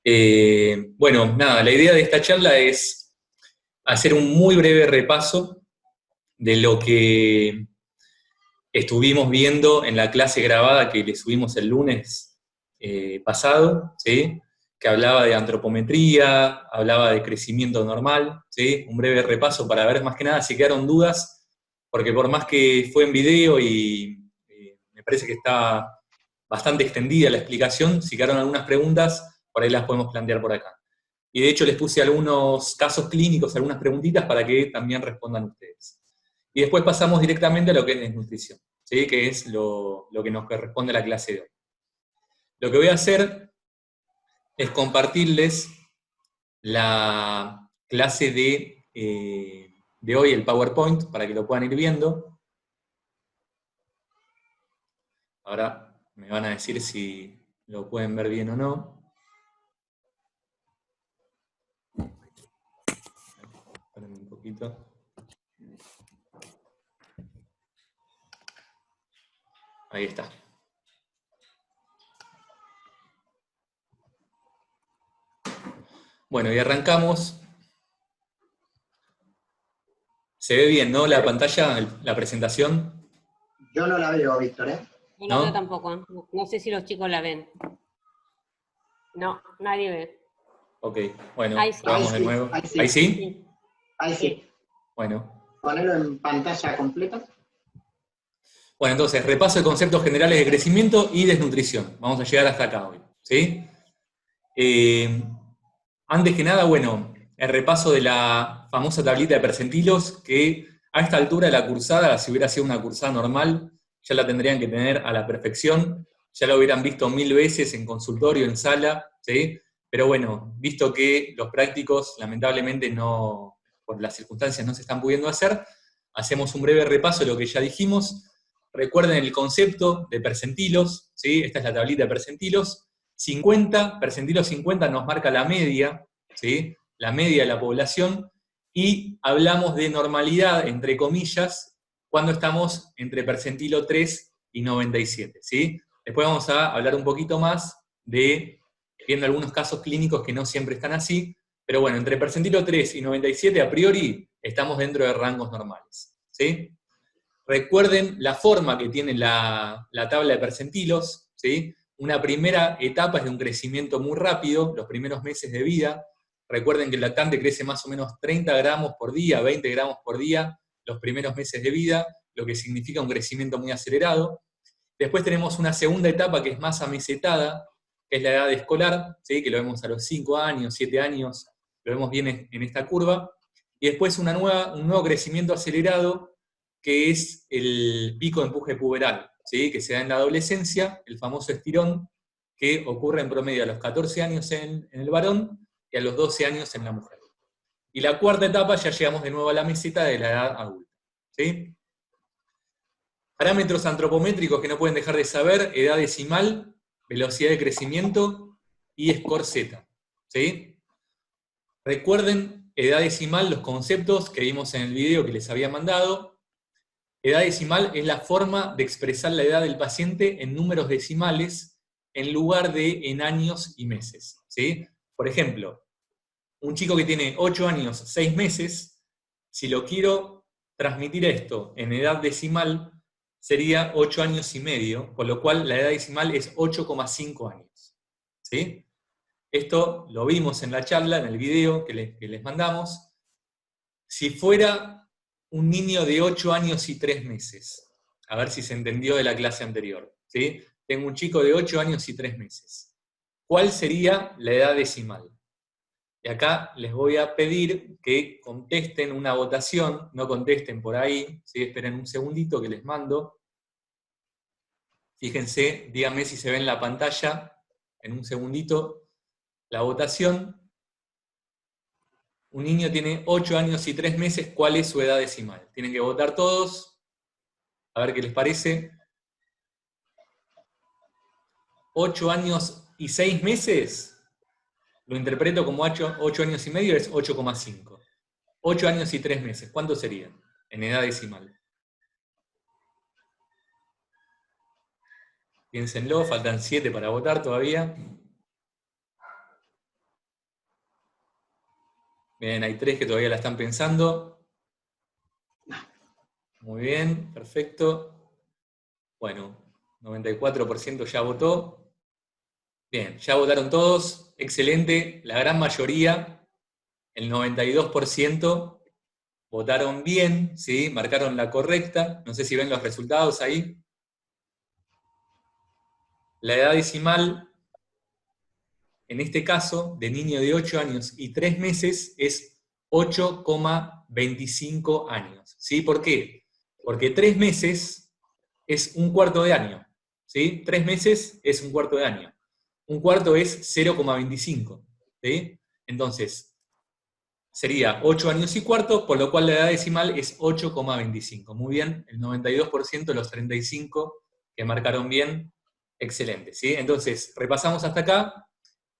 Bueno, nada, la idea de esta charla es hacer un muy breve repaso de lo que estuvimos viendo en la clase grabada que le subimos el lunes pasado, ¿sí? Que hablaba de antropometría, hablaba de crecimiento normal, ¿sí? Un breve repaso para ver más que nada si quedaron dudas, porque por más que fue en video y me parece que está bastante extendida la explicación, si quedaron algunas preguntas, por ahí las podemos plantear por acá. Y de hecho les puse algunos casos clínicos, algunas preguntitas para que también respondan ustedes. Y después pasamos directamente a lo que es desnutrición, ¿sí? Que es lo que nos corresponde a la clase de hoy. Lo que voy a hacer es compartirles la clase de hoy, el PowerPoint, para que lo puedan ir viendo. Ahora me van a decir si lo pueden ver bien o no. Esperen un poquito. Ahí está. Bueno, y arrancamos. ¿Se ve bien, no? La pantalla, la presentación, Yo no la veo, Víctor, ¿eh? No la veo ¿no? tampoco. No sé si los chicos la ven. No, nadie ve. Ok, bueno, Ahí sí. probamos de nuevo. Ahí ¿Ahí sí, sí? Sí. ahí sí. Bueno. Ponelo en pantalla completa. Bueno, entonces, repaso de conceptos generales de crecimiento y desnutrición. Vamos a llegar hasta acá hoy, ¿sí? Antes que nada, bueno, el repaso de la famosa tablita de percentilos, que a esta altura de la cursada, si hubiera sido una cursada normal, ya la tendrían que tener a la perfección, ya la hubieran visto 1000 veces en consultorio, en sala, ¿sí? Pero bueno, visto que los prácticos lamentablemente no, por las circunstancias no se están pudiendo hacer, hacemos un breve repaso de lo que ya dijimos. Recuerden el concepto de percentilos, ¿sí? Esta es la tablita de percentilos. 50, percentilo 50 nos marca la media, ¿sí? La media de la población, y hablamos de normalidad, entre comillas, cuando estamos entre percentilo 3 y 97, ¿sí? Después vamos a hablar un poquito más de, viendo algunos casos clínicos que no siempre están así, pero bueno, entre percentilo 3 y 97 a priori estamos dentro de rangos normales, ¿sí? Recuerden la forma que tiene la tabla de percentilos, ¿sí? Una primera etapa es de un crecimiento muy rápido, los primeros meses de vida. Recuerden que el lactante crece más o menos 30 gramos por día, 20 gramos por día, los primeros meses de vida, lo que significa un crecimiento muy acelerado. Después tenemos una segunda etapa que es más amesetada, que es la edad escolar, ¿sí? Que lo vemos a los 5 años, 7 años, lo vemos bien en esta curva. Y después un nuevo crecimiento acelerado, que es el pico de empuje puberal, ¿sí? Que se da en la adolescencia, el famoso estirón, que ocurre en promedio a los 14 años en el varón y a los 12 años en la mujer. Y la cuarta etapa ya llegamos de nuevo a la meseta de la edad adulta, ¿sí? Parámetros antropométricos que no pueden dejar de saber: edad decimal, velocidad de crecimiento y score Z, ¿sí? Recuerden, edad decimal, los conceptos que vimos en el video que les había mandado. Edad decimal es la forma de expresar la edad del paciente en números decimales en lugar de en años y meses, ¿sí? Por ejemplo, un chico que tiene 8 años, 6 meses, si lo quiero transmitir esto en edad decimal, sería 8 años y medio, con lo cual la edad decimal es 8,5 años, ¿sí? Esto lo vimos en la charla, en el video que les mandamos. Si fuera un niño de 8 años y 3 meses, a ver si se entendió de la clase anterior, ¿sí? Tengo un chico de 8 años y 3 meses. ¿Cuál sería la edad decimal? Y acá les voy a pedir que contesten una votación, no contesten por ahí, ¿sí? Esperen un segundito que les mando. Fíjense, díganme si se ve en la pantalla, en un segundito, la votación. Un niño tiene 8 años y 3 meses, ¿cuál es su edad decimal? Tienen que votar todos, a ver qué les parece. 8 años y 6 meses, lo interpreto como 8 años y medio, es 8,5. 8 años y 3 meses, ¿cuánto serían en edad decimal? Piénsenlo, faltan 7 para votar todavía. Bien, hay 3 que todavía la están pensando. Muy bien, perfecto. Bueno, 94% ya votó. Bien, ya votaron todos. Excelente. La gran mayoría, el 92%, votaron bien, ¿sí? Marcaron la correcta. No sé si ven los resultados ahí. La edad decimal, en este caso, de niño de 8 años y 3 meses, es 8,25 años. ¿Sí? ¿Por qué? Porque 3 meses es un cuarto de año. ¿Sí? 3 meses es un cuarto de año. Un cuarto es 0,25. ¿Sí? Entonces, sería 8 años y cuarto, por lo cual la edad decimal es 8,25. Muy bien, el 92% de los 35 que marcaron bien, excelente. ¿Sí? Entonces, repasamos hasta acá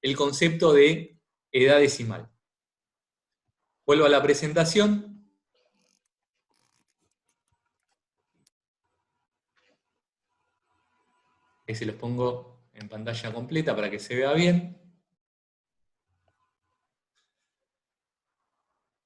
el concepto de edad decimal. Vuelvo a la presentación. Que se los pongo en pantalla completa para que se vea bien.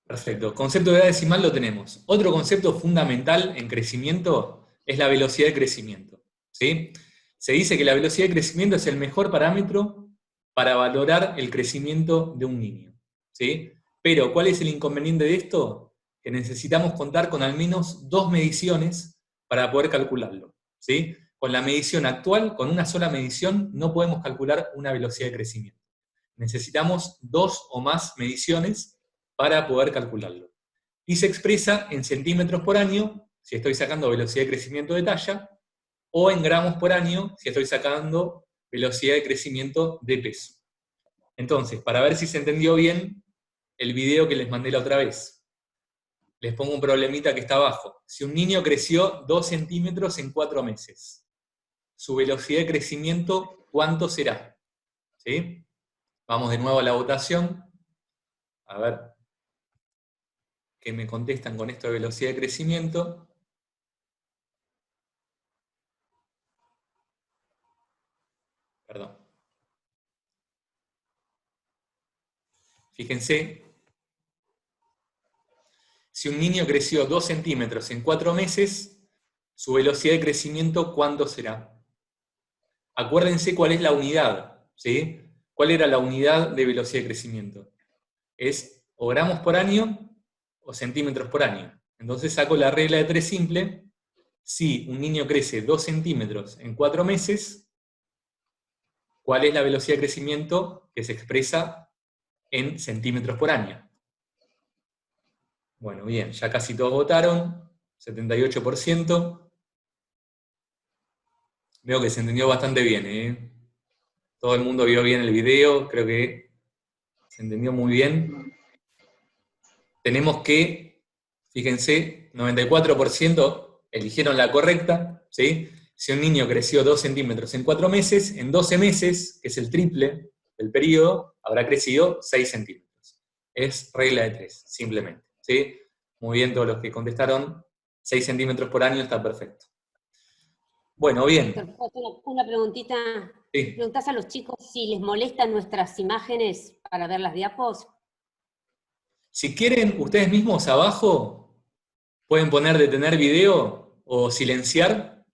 Perfecto. Concepto de edad decimal lo tenemos. Otro concepto fundamental en crecimiento es la velocidad de crecimiento. ¿Sí? Se dice que la velocidad de crecimiento es el mejor parámetro para valorar el crecimiento de un niño. ¿Sí? Pero, ¿cuál es el inconveniente de esto? Que necesitamos contar con al menos 2 mediciones para poder calcularlo. ¿Sí? Con la medición actual, con una sola medición, no podemos calcular una velocidad de crecimiento. Necesitamos 2 o más mediciones para poder calcularlo. Y se expresa en centímetros por año, si estoy sacando velocidad de crecimiento de talla, o en gramos por año, si estoy sacando velocidad de crecimiento de peso. Entonces, para ver si se entendió bien el video que les mandé la otra vez, les pongo un problemita que está abajo. Si un niño creció 2 centímetros en 4 meses, su velocidad de crecimiento, ¿cuánto será? ¿Sí? Vamos de nuevo a la votación. A ver qué me contestan con esto de velocidad de crecimiento. Perdón. Fíjense, si un niño creció 2 centímetros en 4 meses, su velocidad de crecimiento, ¿cuánto será? Acuérdense cuál es la unidad, ¿sí? ¿Cuál era la unidad de velocidad de crecimiento? Es o gramos por año o centímetros por año. Entonces saco la regla de 3 simple. Si un niño crece 2 centímetros en 4 meses, ¿cuál es la velocidad de crecimiento que se expresa en centímetros por año? Bueno, bien, ya casi todos votaron, 78%. Veo que se entendió bastante bien, ¿eh? Todo el mundo vio bien el video, creo que se entendió muy bien. Tenemos que, fíjense, 94% eligieron la correcta, ¿sí? Si un niño creció 2 centímetros en 4 meses, en 12 meses, que es el triple del periodo, habrá crecido 6 centímetros. Es regla de 3, simplemente, ¿sí? Muy bien, todos los que contestaron, 6 centímetros por año está perfecto. Bueno, bien. Una preguntita. Sí. ¿Preguntás a los chicos si les molestan nuestras imágenes para ver las diapos? Si quieren, ustedes mismos abajo pueden poner detener video o silenciar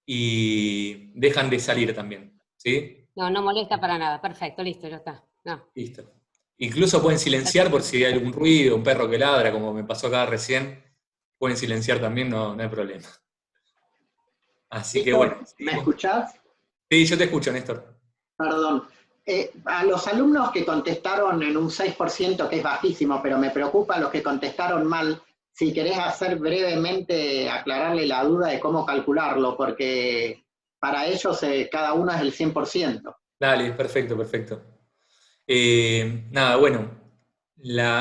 y dejan de salir también, ¿sí? No, no molesta para nada. Perfecto, listo, ya está. No. Listo. Incluso pueden silenciar por si hay algún ruido, un perro que ladra, como me pasó acá recién. Pueden silenciar también, no hay problema. Así que Víctor, bueno. ¿me escuchás? Sí, yo te escucho, Néstor. Perdón. A los alumnos que contestaron en un 6%, que es bajísimo, pero me preocupa los que contestaron mal, si querés hacer brevemente, aclararle la duda de cómo calcularlo, porque para ellos cada uno es el 100%. Dale, perfecto, perfecto. Nada, bueno,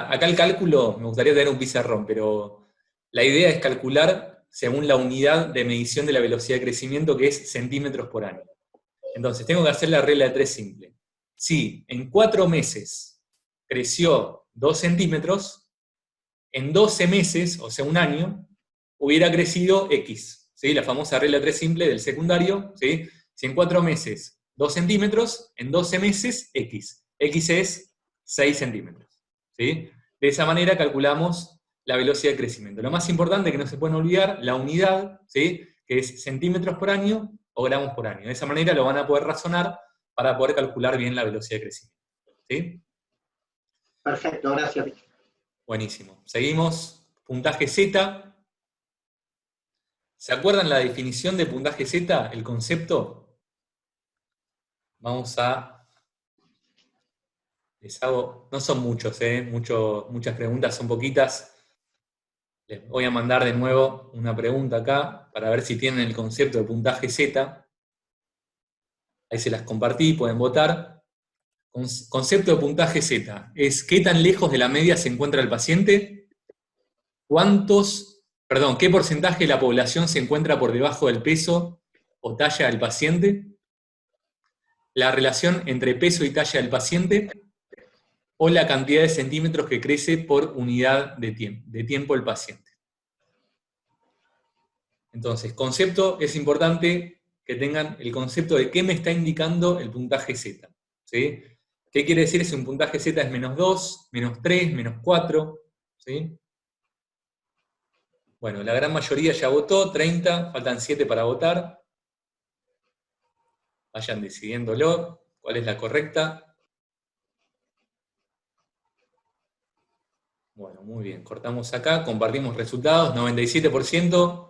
acá el cálculo, me gustaría tener un pizarrón, pero la idea es calcular según la unidad de medición de la velocidad de crecimiento, que es centímetros por año. Entonces, tengo que hacer la regla de 3 simple. Si en 4 meses creció 2 centímetros, en 12 meses, o sea, un año, hubiera crecido X. ¿Sí? La famosa regla de 3 simple del secundario. ¿Sí? Si en 4 meses 2 centímetros, en 12 meses X. X es 6 centímetros. ¿sí? De esa manera calculamos la velocidad de crecimiento. Lo más importante que no se pueden olvidar, la unidad, ¿sí? Que es centímetros por año o gramos por año. De esa manera lo van a poder razonar para poder calcular bien la velocidad de crecimiento. ¿Sí? Perfecto, gracias. Buenísimo. Seguimos. Puntaje Z. ¿Se acuerdan la definición de puntaje Z? El concepto. Vamos a... Les hago... No son muchos, muchas preguntas, son poquitas. Les voy a mandar de nuevo una pregunta acá para ver si tienen el concepto de puntaje Z. Ahí se las compartí, pueden votar. Concepto de puntaje Z es ¿qué tan lejos de la media se encuentra el paciente? ¿Qué porcentaje de la población se encuentra por debajo del peso o talla del paciente? La relación entre peso y talla del paciente o la cantidad de centímetros que crece por unidad de tiempo el paciente. Entonces, concepto, es importante que tengan el concepto de qué me está indicando el puntaje Z. ¿Sí? ¿Qué quiere decir si un puntaje Z es -2, -3, -4? ¿Sí? Bueno, la gran mayoría ya votó, 30, faltan 7 para votar. Vayan decidiéndolo, cuál es la correcta. Bueno, muy bien, cortamos acá, compartimos resultados, 97%.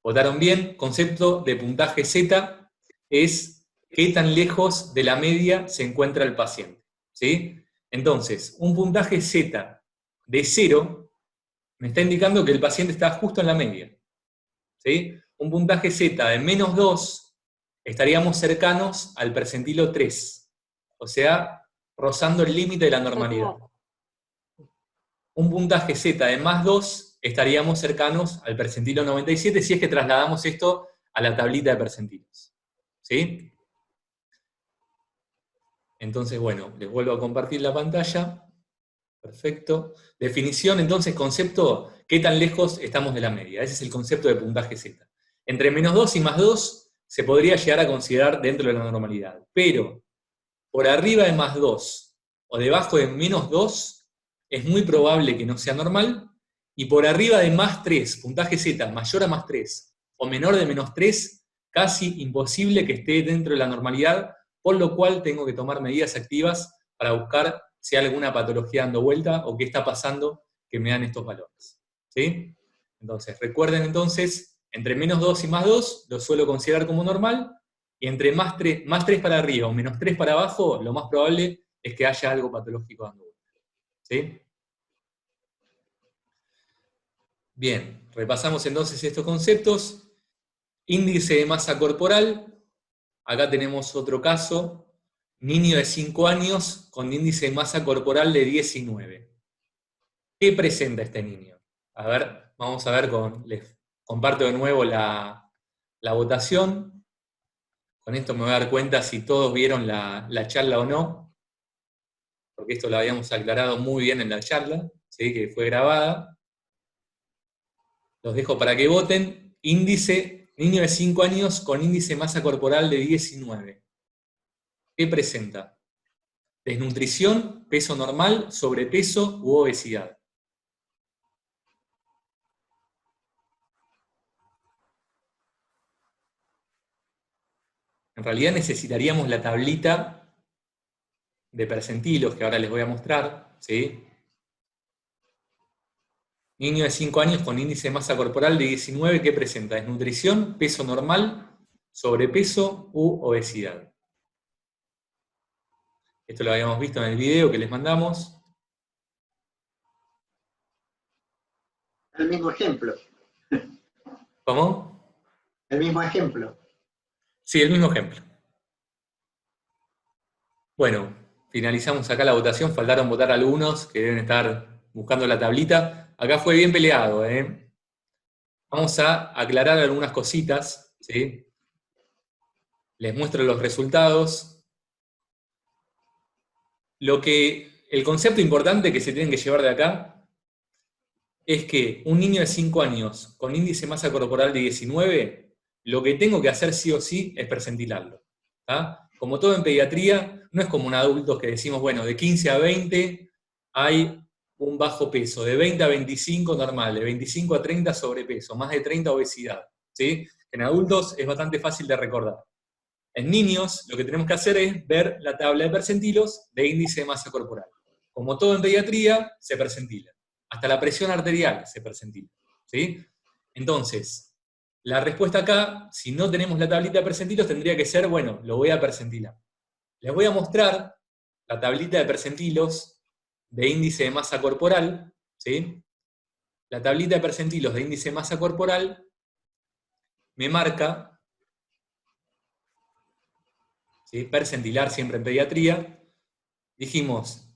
Votaron bien. Concepto de puntaje Z es qué tan lejos de la media se encuentra el paciente. ¿Sí? Entonces, un puntaje Z de 0 me está indicando que el paciente está justo en la media. ¿Sí? Un puntaje Z de -2 estaríamos cercanos al percentilo 3. O sea, rozando el límite de la normalidad. Un puntaje Z de +2 estaríamos cercanos al percentilo 97 si es que trasladamos esto a la tablita de percentilos. ¿Sí? Entonces, bueno, les vuelvo a compartir la pantalla. Perfecto. Definición, entonces, concepto, ¿qué tan lejos estamos de la media? Ese es el concepto de puntaje Z. Entre -2 y +2 se podría llegar a considerar dentro de la normalidad. Pero, por arriba de +2 o debajo de -2, es muy probable que no sea normal, y por arriba de +3, puntaje Z, mayor a +3, o menor de -3, casi imposible que esté dentro de la normalidad, por lo cual tengo que tomar medidas activas para buscar si hay alguna patología dando vuelta o qué está pasando que me dan estos valores. ¿Sí? Entonces, recuerden entonces, entre -2 y +2 lo suelo considerar como normal, y entre +3 para arriba o -3 para abajo, lo más probable es que haya algo patológico dando vuelta. ¿Sí? Bien, repasamos entonces estos conceptos. Índice de masa corporal. Acá tenemos otro caso. Niño de 5 años con índice de masa corporal de 19. ¿Qué presenta este niño? A ver, vamos a ver, les comparto de nuevo la votación. Con esto me voy a dar cuenta si todos vieron la charla o no, porque esto lo habíamos aclarado muy bien en la charla, ¿sí? Que fue grabada. Los dejo para que voten. Índice, niño de 5 años con índice de masa corporal de 19. ¿Qué presenta? Desnutrición, peso normal, sobrepeso u obesidad. En realidad necesitaríamos la tablita de percentilos que ahora les voy a mostrar, ¿sí? Niño de 5 años con índice de masa corporal de 19, ¿qué presenta? Desnutrición, peso normal, sobrepeso u obesidad. Esto lo habíamos visto en el video que les mandamos. El mismo ejemplo. ¿Cómo? El mismo ejemplo. Sí, el mismo ejemplo. Bueno, finalizamos acá la votación. Faltaron votar algunos que deben estar buscando la tablita. Acá fue bien peleado, ¿eh? Vamos a aclarar algunas cositas, ¿sí? Les muestro los resultados. El concepto importante que se tienen que llevar de acá es que un niño de 5 años con índice de masa corporal de 19, lo que tengo que hacer sí o sí es percentilarlo. ¿Tá? Como todo en pediatría, no es como en adultos que decimos, bueno, de 15 a 20 hay un bajo peso, de 20 a 25 normal, de 25 a 30 sobrepeso, más de 30 obesidad, ¿sí? En adultos es bastante fácil de recordar. En niños, lo que tenemos que hacer es ver la tabla de percentilos de índice de masa corporal. Como todo en pediatría, se percentila. Hasta la presión arterial se percentila, ¿sí? Entonces, la respuesta acá, si no tenemos la tablita de percentilos, tendría que ser, bueno, lo voy a percentilar. Les voy a mostrar la tablita de percentilos de índice de masa corporal, ¿sí? La tablita de percentilos de índice de masa corporal me marca, ¿sí? Percentilar siempre en pediatría, dijimos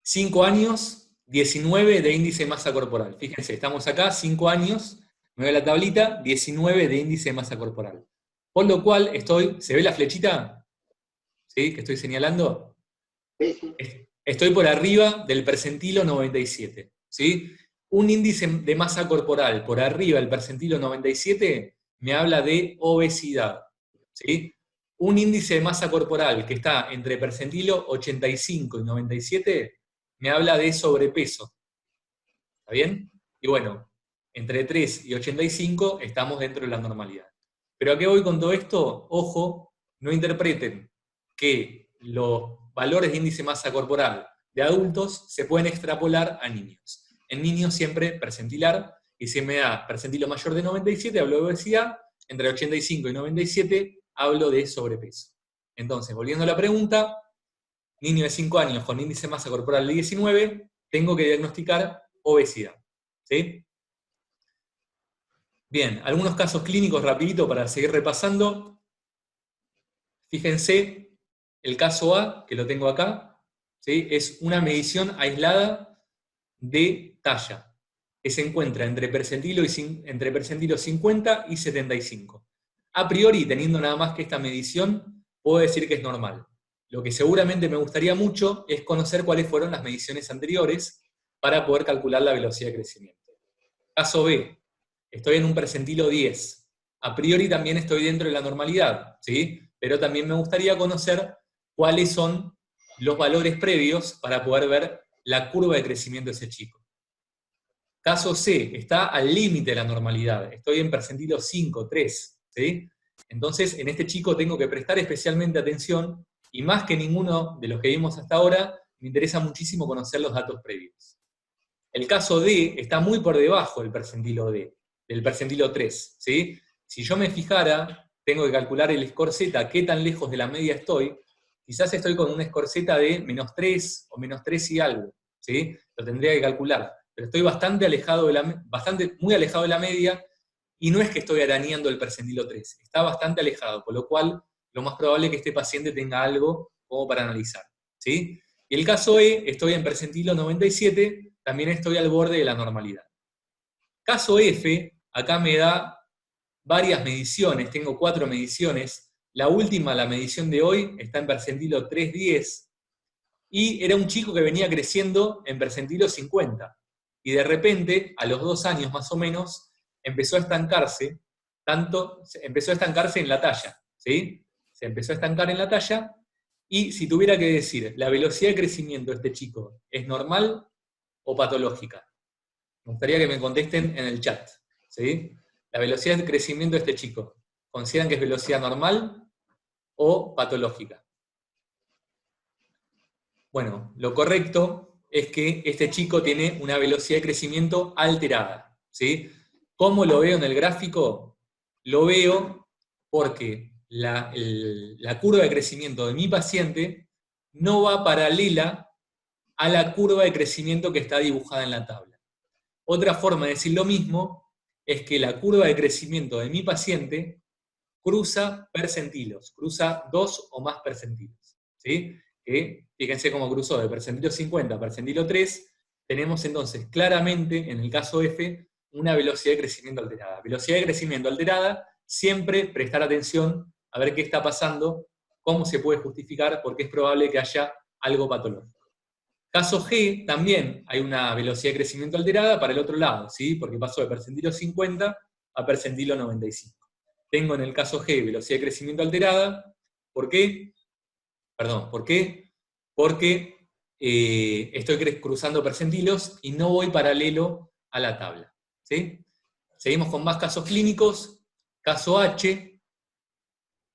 5 años, 19 de índice de masa corporal. Fíjense, estamos acá, 5 años, me ve la tablita, 19 de índice de masa corporal. Por lo cual estoy, ¿se ve la flechita? ¿Sí? Que estoy señalando. Estoy por arriba del percentilo 97. ¿Sí? Un índice de masa corporal por arriba del percentilo 97 me habla de obesidad. ¿Sí? Un índice de masa corporal que está entre percentilo 85 y 97 me habla de sobrepeso. ¿Está bien? Y bueno, entre 3 y 85 estamos dentro de la normalidad. ¿Pero a qué voy con todo esto? Ojo, no interpreten que los valores de índice de masa corporal de adultos se pueden extrapolar a niños. En niños siempre percentilar, y si me da percentilo mayor de 97, hablo de obesidad, entre 85 y 97 hablo de sobrepeso. Entonces, volviendo a la pregunta, niño de 5 años con índice de masa corporal de 19, tengo que diagnosticar obesidad. ¿Sí? Bien, algunos casos clínicos rapidito para seguir repasando. Fíjense, el caso A, que lo tengo acá, ¿sí? Es una medición aislada de talla, que se encuentra entre percentilo 50 y 75. A priori, teniendo nada más que esta medición, puedo decir que es normal. Lo que seguramente me gustaría mucho es conocer cuáles fueron las mediciones anteriores para poder calcular la velocidad de crecimiento. Caso B, estoy en un percentilo 10. A priori también estoy dentro de la normalidad, ¿sí? Pero también me gustaría conocer cuáles son los valores previos para poder ver la curva de crecimiento de ese chico. Caso C, está al límite de la normalidad. Estoy en percentilo 5, 3, ¿sí? Entonces, en este chico tengo que prestar especialmente atención, y más que ninguno de los que vimos hasta ahora, me interesa muchísimo conocer los datos previos. El caso D está muy por debajo del percentilo D, del percentilo 3, ¿sí? Si yo me fijara, tengo que calcular el score Z, qué tan lejos de la media estoy. Quizás estoy con un score Z de -3 o -3 y algo, ¿sí? Lo tendría que calcular. Pero estoy bastante alejado muy alejado de la media, y no es que estoy arañando el percentilo 3, está bastante alejado, con lo cual lo más probable es que este paciente tenga algo como para analizar, ¿sí? Y el caso E, estoy en percentilo 97, también estoy al borde de la normalidad. Caso F, acá me da varias mediciones, tengo 4 mediciones. La última, la medición de hoy, está en percentilo 310, y era un chico que venía creciendo en percentilo 50. Y de repente, a los 2 años más o menos, empezó a estancarse en la talla, ¿sí? Se empezó a estancar en la talla, y si tuviera que decir, ¿la velocidad de crecimiento de este chico es normal o patológica? Me gustaría que me contesten en el chat, ¿sí? La velocidad de crecimiento de este chico, ¿consideran que es velocidad normal o patológica? Bueno, lo correcto es que este chico tiene una velocidad de crecimiento alterada, ¿sí? ¿Cómo lo veo en el gráfico? Lo veo porque la curva de crecimiento de mi paciente no va paralela a la curva de crecimiento que está dibujada en la tabla. Otra forma de decir lo mismo es que la curva de crecimiento de mi paciente cruza percentilos, cruza 2 o más percentilos, ¿sí? Fíjense cómo cruzó de percentilo 50 a percentilo 3, tenemos entonces claramente, en el caso F, una velocidad de crecimiento alterada. Velocidad de crecimiento alterada, siempre prestar atención a ver qué está pasando, cómo se puede justificar, porque es probable que haya algo patológico. Caso G, también hay una velocidad de crecimiento alterada para el otro lado, ¿sí? Porque pasó de percentilo 50 a percentilo 95. Tengo en el caso G velocidad de crecimiento alterada. ¿Por qué? ¿Por qué? Porque estoy cruzando percentilos y no voy paralelo a la tabla. ¿Sí? Seguimos con más casos clínicos. Caso H.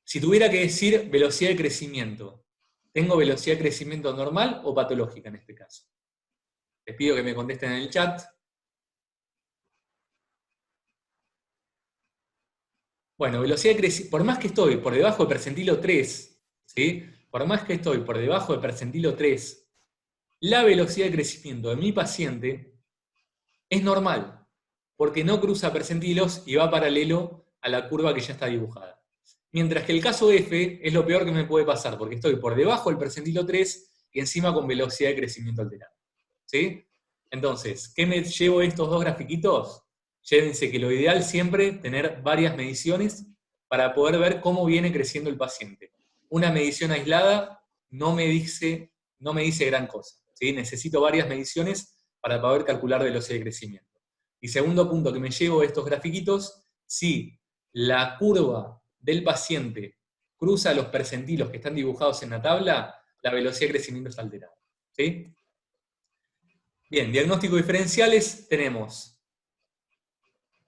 Si tuviera que decir velocidad de crecimiento, ¿tengo velocidad de crecimiento normal o patológica en este caso? Les pido que me contesten en el chat. Bueno, velocidad de crecimiento, por más que estoy por debajo de percentilo 3, ¿sí? Por más que estoy por debajo de percentilo 3, la velocidad de crecimiento de mi paciente es normal, porque no cruza percentilos y va paralelo a la curva que ya está dibujada. Mientras que el caso F es lo peor que me puede pasar, porque estoy por debajo del percentilo 3 y encima con velocidad de crecimiento alterada. ¿Sí? Entonces, ¿qué me llevo de estos dos grafiquitos? Llévense que lo ideal siempre es tener varias mediciones para poder ver cómo viene creciendo el paciente. Una medición aislada no me dice gran cosa. ¿Sí? Necesito varias mediciones para poder calcular velocidad de crecimiento. Y segundo punto que me llevo de estos grafiquitos, si la curva del paciente cruza los percentilos que están dibujados en la tabla, la velocidad de crecimiento está alterada. ¿Sí? Bien, diagnósticos diferenciales tenemos.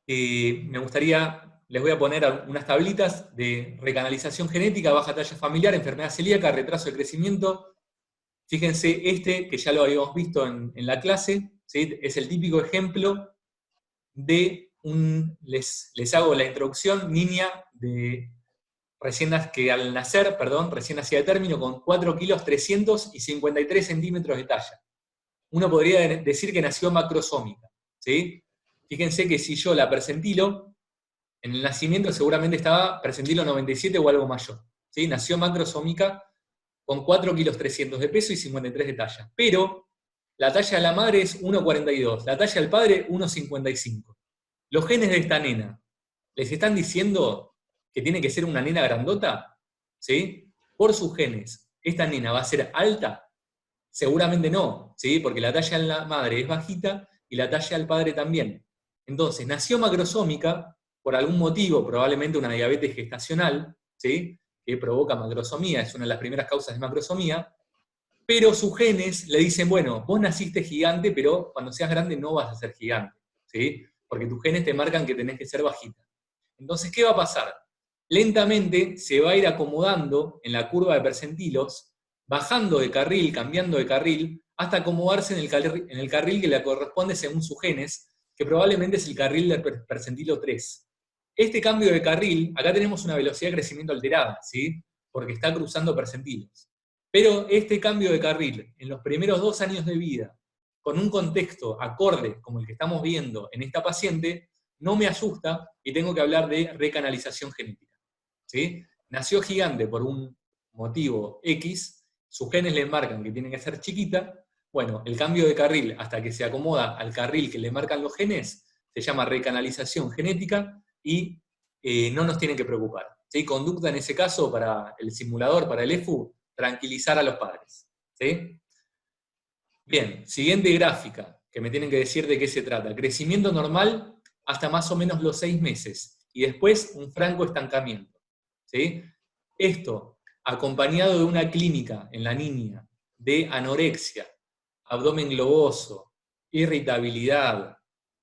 Les voy a poner unas tablitas de recanalización genética, baja talla familiar, enfermedad celíaca, retraso de crecimiento. Fíjense que ya lo habíamos visto en la clase, ¿sí? Es el típico ejemplo de les hago la introducción, niña recién nacida de término, con 4 kilos 353 centímetros de talla. Uno podría decir que nació macrosómica, ¿sí? Fíjense que si yo la percentilo, en el nacimiento seguramente estaba percentilo 97 o algo mayor, ¿sí? Nació macrosómica con 4 kilos 300 de peso y 53 de talla. Pero la talla de la madre es 1,42, la talla del padre 1,55. Los genes de esta nena, ¿les están diciendo que tiene que ser una nena grandota? ¿Sí? Por sus genes, ¿esta nena va a ser alta? Seguramente no, ¿sí? Porque la talla de la madre es bajita y la talla del padre también. Entonces, nació macrosómica por algún motivo, probablemente una diabetes gestacional, ¿sí? Que provoca macrosomía, es una de las primeras causas de macrosomía, pero sus genes le dicen, bueno, vos naciste gigante, pero cuando seas grande no vas a ser gigante, ¿sí? Porque tus genes te marcan que tenés que ser bajita. Entonces, ¿qué va a pasar? Lentamente se va a ir acomodando en la curva de percentilos, bajando de carril, cambiando de carril, hasta acomodarse en el carril que le corresponde según sus genes, que probablemente es el carril del percentilo 3. Este cambio de carril, acá tenemos una velocidad de crecimiento alterada, ¿sí? Porque está cruzando percentilos. Pero este cambio de carril, en los primeros 2 años de vida, con un contexto acorde como el que estamos viendo en esta paciente, no me asusta y tengo que hablar de recanalización genética. ¿Sí? Nació gigante por un motivo X, sus genes le marcan que tiene que ser chiquita, bueno, el cambio de carril hasta que se acomoda al carril que le marcan los genes, se llama recanalización genética y no nos tienen que preocupar. ¿Sí? Conducta en ese caso para el simulador, para el EFU, tranquilizar a los padres. ¿Sí? Bien, siguiente gráfica, que me tienen que decir de qué se trata. Crecimiento normal hasta más o menos los 6 meses, y después un franco estancamiento. ¿Sí? Esto, acompañado de una clínica en la niña de anorexia, abdomen globoso, irritabilidad,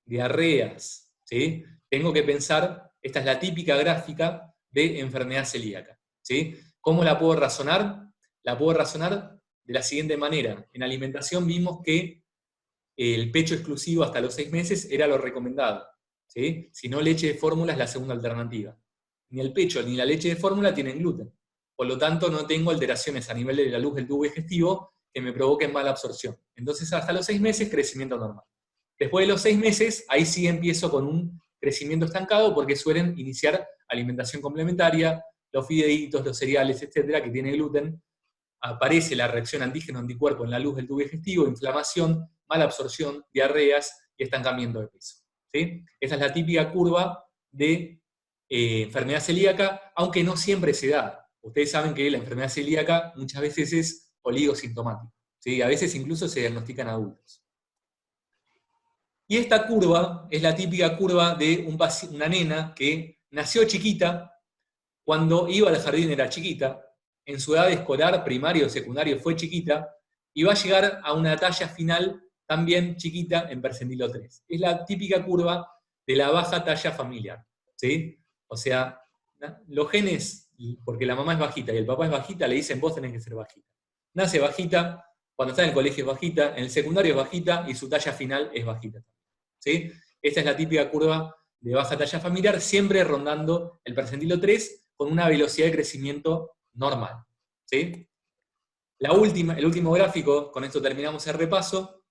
diarreas, ¿sí? Tengo que pensar, esta es la típica gráfica de enfermedad celíaca. ¿Sí? ¿Cómo la puedo razonar? La puedo razonar de la siguiente manera. En alimentación vimos que el pecho exclusivo hasta los 6 meses era lo recomendado. ¿Sí? Si no, leche de fórmula es la segunda alternativa. Ni el pecho ni la leche de fórmula tienen gluten. Por lo tanto, no tengo alteraciones a nivel de la luz del tubo digestivo que me provoquen mala absorción. Entonces, hasta los 6 meses, crecimiento normal. Después de los 6 meses, ahí sí empiezo con un crecimiento estancado porque suelen iniciar alimentación complementaria, los fideitos, los cereales, etcétera, que tiene gluten. Aparece la reacción antígeno-anticuerpo en la luz del tubo digestivo, inflamación, mala absorción, diarreas y estancamiento de peso. ¿Sí? Esa es la típica curva de enfermedad celíaca, aunque no siempre se da. Ustedes saben que la enfermedad celíaca muchas veces es oligosintomática. ¿Sí? A veces incluso se diagnostican adultos. Y esta curva es la típica curva de una nena que nació chiquita, cuando iba al jardín era chiquita, en su edad escolar, primario o secundario fue chiquita, y va a llegar a una talla final también chiquita en percentilo 3. Es la típica curva de la baja talla familiar, ¿sí? O sea, los genes, porque la mamá es bajita y el papá es bajita, le dicen vos tenés que ser bajita. Nace bajita, cuando está en el colegio es bajita, en el secundario es bajita y su talla final es bajita, ¿sí? Esta es la típica curva de baja talla familiar, siempre rondando el percentilo 3 con una velocidad de crecimiento normal, ¿sí? El último gráfico, con esto terminamos el repaso,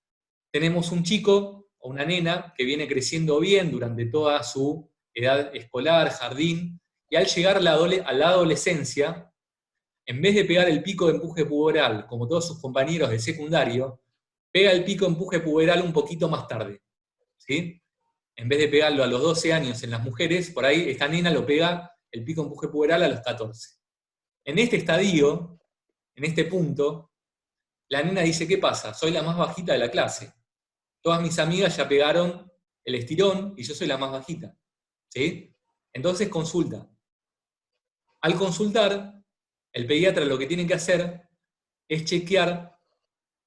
tenemos un chico o una nena que viene creciendo bien durante toda su edad escolar, jardín, y al llegar a la adolescencia, en vez de pegar el pico de empuje puberal, como todos sus compañeros de secundario, pega el pico de empuje puberal un poquito más tarde, ¿sí? En vez de pegarlo a los 12 años en las mujeres, por ahí esta nena lo pega el pico de empuje puberal a los 14. En este estadio, en este punto, la nena dice, ¿qué pasa? Soy la más bajita de la clase. Todas mis amigas ya pegaron el estirón y yo soy la más bajita, ¿sí? Entonces consulta. Al consultar, el pediatra lo que tiene que hacer es chequear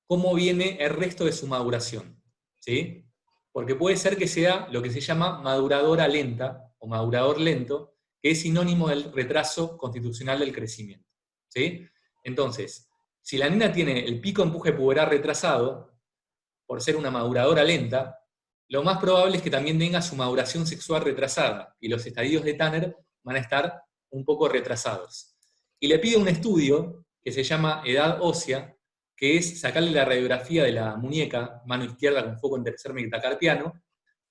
cómo viene el resto de su maduración, ¿sí? Porque puede ser que sea lo que se llama maduradora lenta o madurador lento, que es sinónimo del retraso constitucional del crecimiento, ¿sí? Entonces, si la nena tiene el pico empuje puberal retrasado, por ser una maduradora lenta, lo más probable es que también tenga su maduración sexual retrasada, y los estadios de Tanner van a estar un poco retrasados. Y le pide un estudio que se llama edad ósea, que es sacarle la radiografía de la muñeca, mano izquierda con foco en tercer metacarpiano,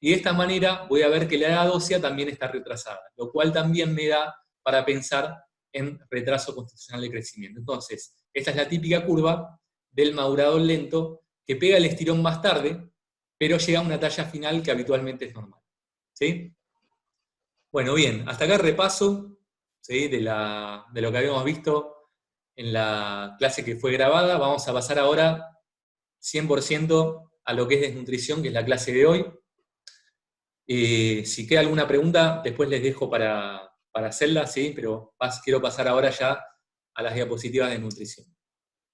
y de esta manera voy a ver que la edad ósea también está retrasada, lo cual también me da para pensar en retraso constitucional de crecimiento. Entonces, esta es la típica curva del madurador lento, que pega el estirón más tarde, pero llega a una talla final que habitualmente es normal, ¿sí? Bueno, bien, hasta acá el repaso, ¿sí? de lo que habíamos visto en la clase que fue grabada. Vamos a pasar ahora 100% a lo que es desnutrición, que es la clase de hoy. Si queda alguna pregunta, después les dejo para hacerla, ¿sí? Pero quiero pasar ahora ya a las diapositivas de nutrición.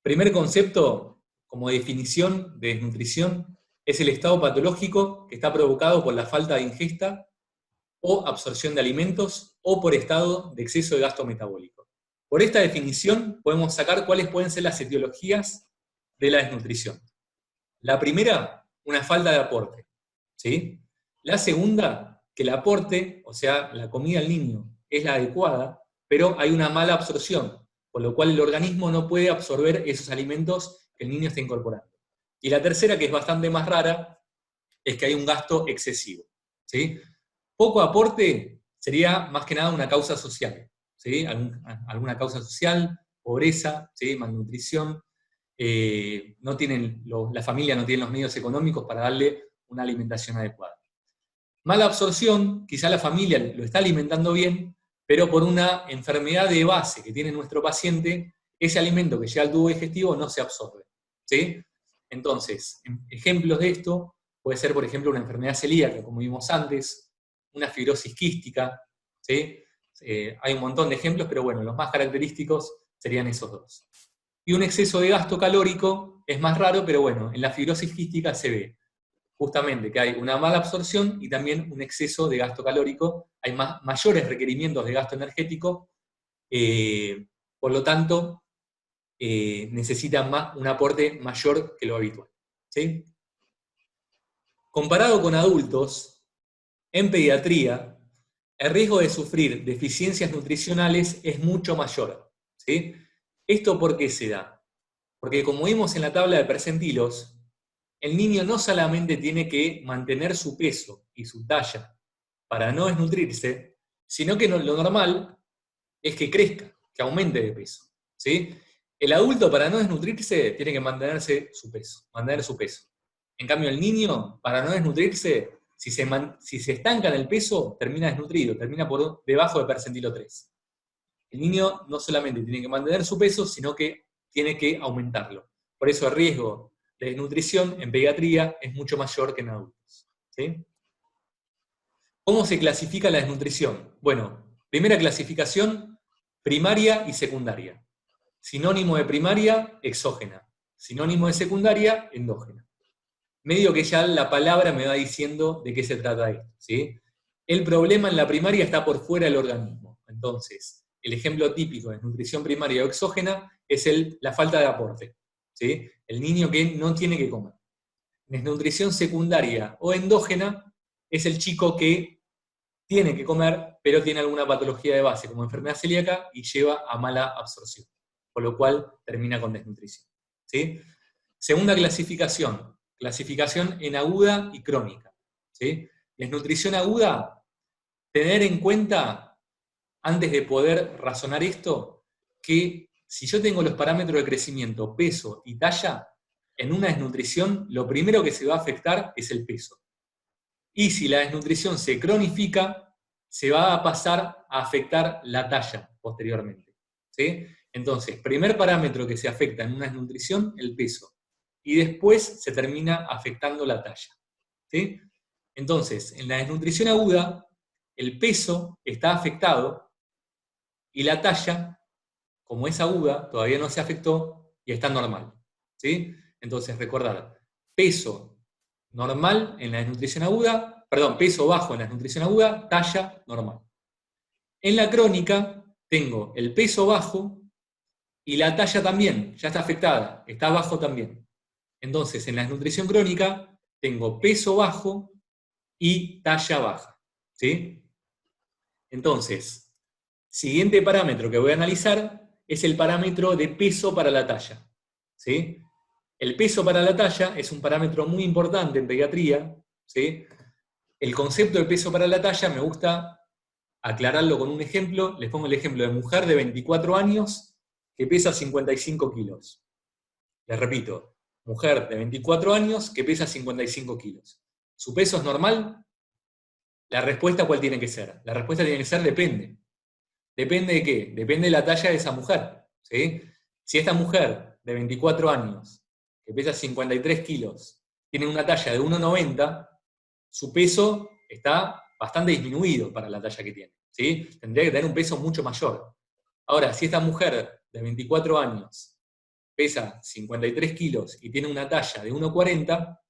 Primer concepto, como definición de desnutrición, es el estado patológico que está provocado por la falta de ingesta o absorción de alimentos o por estado de exceso de gasto metabólico. Por esta definición podemos sacar cuáles pueden ser las etiologías de la desnutrición. La primera, una falta de aporte, ¿sí? La segunda, que el aporte, o sea, la comida al niño, es la adecuada, pero hay una mala absorción, con lo cual el organismo no puede absorber esos alimentos que el niño está incorporando. Y la tercera, que es bastante más rara, es que hay un gasto excesivo, ¿sí? Poco aporte sería más que nada una causa social, ¿sí? Alguna causa social, pobreza, ¿sí? Malnutrición, la familia no tiene los medios económicos para darle una alimentación adecuada. Mala absorción, quizá la familia lo está alimentando bien, pero por una enfermedad de base que tiene nuestro paciente, ese alimento que llega al tubo digestivo no se absorbe, ¿sí? Entonces, ejemplos de esto puede ser, por ejemplo, una enfermedad celíaca, como vimos antes, una fibrosis quística, ¿sí? Hay un montón de ejemplos, pero bueno, los más característicos serían esos dos. Y un exceso de gasto calórico es más raro, pero bueno, en la fibrosis quística se ve justamente que hay una mala absorción y también un exceso de gasto calórico, hay mayores requerimientos de gasto energético, por lo tanto, necesitan un aporte mayor que lo habitual, ¿sí? Comparado con adultos, en pediatría, el riesgo de sufrir deficiencias nutricionales es mucho mayor, ¿sí? ¿Esto por qué se da? Porque como vimos en la tabla de percentilos, el niño no solamente tiene que mantener su peso y su talla para no desnutrirse, sino que lo normal es que crezca, que aumente de peso, ¿sí? El adulto para no desnutrirse tiene que mantener su peso. En cambio el niño, para no desnutrirse, si se estanca en el peso, termina desnutrido, termina por debajo de percentilo 3. El niño no solamente tiene que mantener su peso, sino que tiene que aumentarlo. Por eso el riesgo de desnutrición en pediatría es mucho mayor que en adultos, ¿sí? ¿Cómo se clasifica la desnutrición? Bueno, primera clasificación, primaria y secundaria. Sinónimo de primaria, exógena. Sinónimo de secundaria, endógena. Medio que ya la palabra me va diciendo de qué se trata esto, ¿sí? El problema en la primaria está por fuera del organismo. Entonces, el ejemplo típico de nutrición primaria o exógena es la falta de aporte, ¿sí? El niño que no tiene que comer. Desnutrición secundaria o endógena es el chico que tiene que comer, pero tiene alguna patología de base, como enfermedad celíaca, y lleva a mala absorción, por lo cual termina con desnutrición, ¿sí? Segunda clasificación en aguda y crónica, ¿sí? Desnutrición aguda, tener en cuenta, antes de poder razonar esto, que si yo tengo los parámetros de crecimiento, peso y talla, en una desnutrición lo primero que se va a afectar es el peso. Y si la desnutrición se cronifica, se va a pasar a afectar la talla posteriormente, ¿sí? Entonces, primer parámetro que se afecta en una desnutrición, el peso. Y después se termina afectando la talla, ¿sí? Entonces, en la desnutrición aguda, el peso está afectado y la talla, como es aguda, todavía no se afectó y está normal, ¿sí? Entonces, recordad, peso normal en la desnutrición aguda, perdón, peso bajo en la desnutrición aguda, talla normal. En la crónica tengo el peso bajo y la talla también, ya está afectada, está bajo también. Entonces, en la desnutrición crónica tengo peso bajo y talla baja, ¿sí? Entonces, siguiente parámetro que voy a analizar es el parámetro de peso para la talla, ¿sí? El peso para la talla es un parámetro muy importante en pediatría, ¿sí? El concepto de peso para la talla me gusta aclararlo con un ejemplo. Les pongo el ejemplo de mujer de 24 años que pesa 55 kilos. Les repito, mujer de 24 años que pesa 55 kilos. ¿Su peso es normal? La respuesta, ¿cuál tiene que ser? La respuesta tiene que ser depende. ¿Depende de qué? Depende de la talla de esa mujer, ¿sí? Si esta mujer de 24 años, que pesa 53 kilos, tiene una talla de 1,90, su peso está bastante disminuido para la talla que tiene, ¿sí? Tendría que tener un peso mucho mayor. Ahora, si esta mujer de 24 años pesa 53 kilos y tiene una talla de 1,40,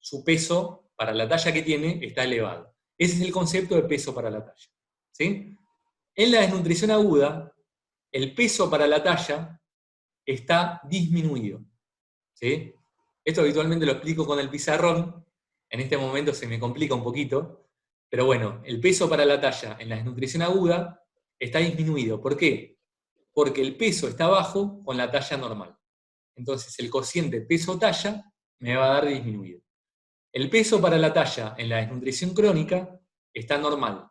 su peso para la talla que tiene está elevado. Ese es el concepto de peso para la talla, ¿sí? En la desnutrición aguda, el peso para la talla está disminuido, ¿sí? Esto habitualmente lo explico con el pizarrón, en este momento se me complica un poquito, pero bueno, el peso para la talla en la desnutrición aguda está disminuido. ¿Por qué? Porque el peso está bajo con la talla normal. Entonces el cociente peso-talla me va a dar disminuido. El peso para la talla en la desnutrición crónica está normal,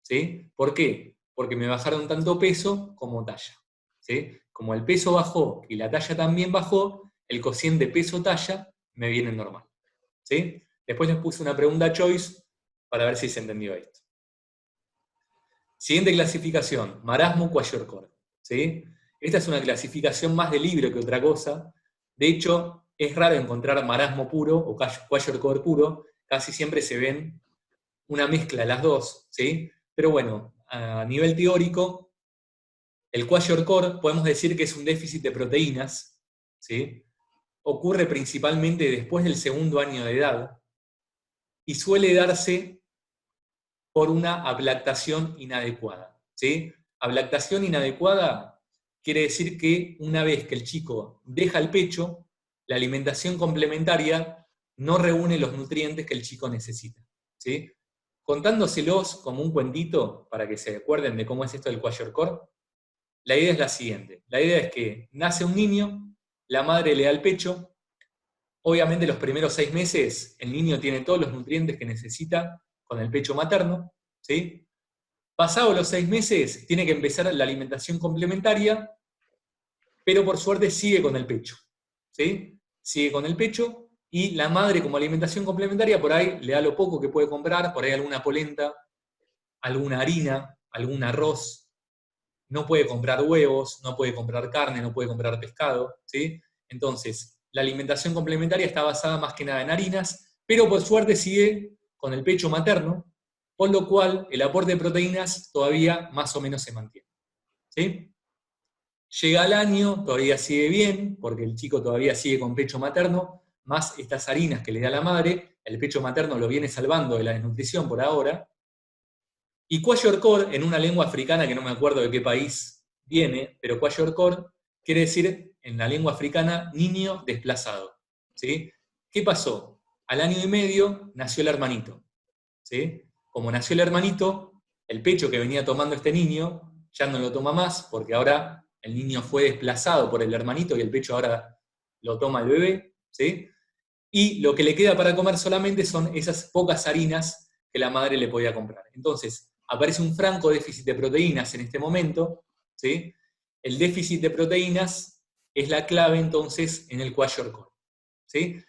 ¿sí? ¿Por qué? Porque me bajaron tanto peso como talla, ¿sí? Como el peso bajó y la talla también bajó, el cociente peso-talla me viene normal, ¿sí? Después les puse una pregunta choice para ver si se entendió esto. Siguiente clasificación, marasmo-kwashiorkor, ¿sí? Esta es una clasificación más de libro que otra cosa. De hecho, es raro encontrar marasmo puro o kwashiorkor puro, casi siempre se ven una mezcla de las dos, ¿sí? Pero bueno, a nivel teórico, el kwashiorkor podemos decir que es un déficit de proteínas, ¿sí? Ocurre principalmente después del segundo año de edad y suele darse por una ablactación inadecuada, ¿sí? Ablactación inadecuada quiere decir que una vez que el chico deja el pecho, la alimentación complementaria no reúne los nutrientes que el chico necesita, ¿sí? Contándoselos como un cuentito, para que se acuerden de cómo es esto del kwashiorkor, la idea es la siguiente. La idea es que nace un niño, la madre le da el pecho, obviamente los primeros 6 meses el niño tiene todos los nutrientes que necesita con el pecho materno, ¿sí? Pasados los 6 meses tiene que empezar la alimentación complementaria, pero por suerte sigue con el pecho, ¿sí? Sigue con el pecho, y la madre como alimentación complementaria por ahí le da lo poco que puede comprar, por ahí alguna polenta, alguna harina, algún arroz, no puede comprar huevos, no puede comprar carne, no puede comprar pescado, ¿sí? Entonces, la alimentación complementaria está basada más que nada en harinas, pero por suerte sigue con el pecho materno, con lo cual el aporte de proteínas todavía más o menos se mantiene, ¿sí? Llega al año, todavía sigue bien, porque el chico todavía sigue con pecho materno, más estas harinas que le da la madre, el pecho materno lo viene salvando de la desnutrición por ahora. Y kwashiorkor, en una lengua africana que no me acuerdo de qué país viene, pero kwashiorkor quiere decir, en la lengua africana, niño desplazado. ¿Sí? ¿Qué pasó? Al año y medio nació el hermanito. ¿Sí? Como nació el hermanito, el pecho que venía tomando este niño ya no lo toma más, porque ahora el niño fue desplazado por el hermanito y el pecho ahora lo toma el bebé. ¿Sí? Y lo que le queda para comer solamente son esas pocas harinas que la madre le podía comprar. Entonces, aparece un franco déficit de proteínas en este momento, ¿sí? El déficit de proteínas es la clave entonces en el kwashiorkor, ¿sí?